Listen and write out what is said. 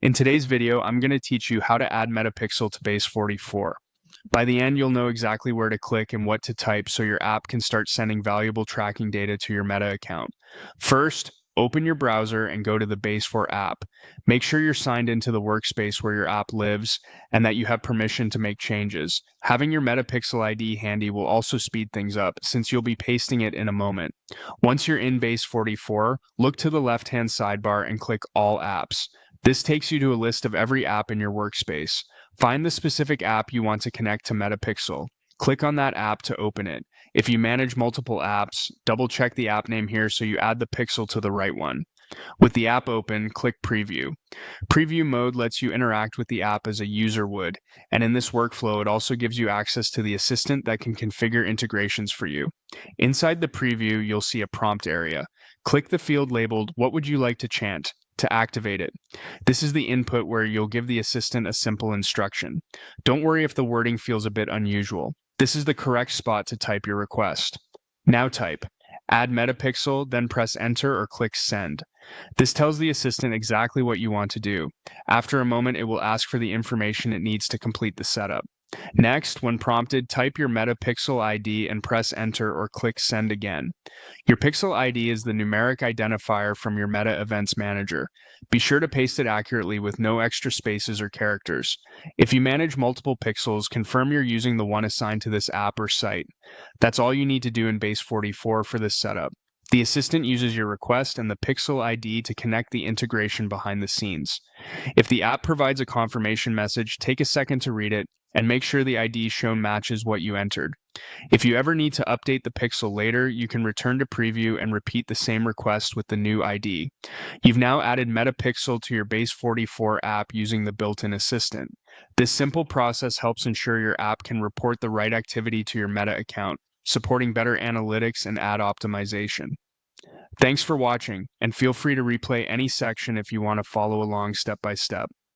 In today's video, I'm going to teach you how to add Metapixel to Base44. By the end, you'll know exactly where to click and what to type so your app can start sending valuable tracking data to your Meta account. First, open your browser and go to the Base4 app. Make sure you're signed into the workspace where your app lives and that you have permission to make changes. Having your Metapixel ID handy will also speed things up since you'll be pasting it in a moment. Once you're in Base44, look to the left-hand sidebar and click All Apps. This takes you to a list of every app in your workspace. Find the specific app you want to connect to Metapixel. Click on that app to open it. If you manage multiple apps, double-check the app name here so you add the pixel to the right one. With the app open, click Preview. Preview mode lets you interact with the app as a user would, and in this workflow, it also gives you access to the assistant that can configure integrations for you. Inside the preview, you'll see a prompt area. Click the field labeled, "What would you like to chant?" to activate it. This is the input where you'll give the assistant a simple instruction. Don't worry if the wording feels a bit unusual. This is the correct spot to type your request. Now type. Add Metapixel, then press Enter or click Send. This tells the assistant exactly what you want to do. After a moment, it will ask for the information it needs to complete the setup. Next, when prompted, type your Metapixel ID and press Enter or click Send again. Your Pixel ID is the numeric identifier from your Meta Events Manager. Be sure to paste it accurately with no extra spaces or characters. If you manage multiple pixels, confirm you're using the one assigned to this app or site. That's all you need to do in Base44 for this setup. The assistant uses your request and the Pixel ID to connect the integration behind the scenes. If the app provides a confirmation message, take a second to read it and make sure the ID shown matches what you entered. If you ever need to update the pixel later, you can return to preview and repeat the same request with the new ID. You've now added Metapixel to your Base44 app using the built-in assistant. This simple process helps ensure your app can report the right activity to your Meta account, supporting better analytics and ad optimization. Thanks for watching, and feel free to replay any section if you want to follow along step by step.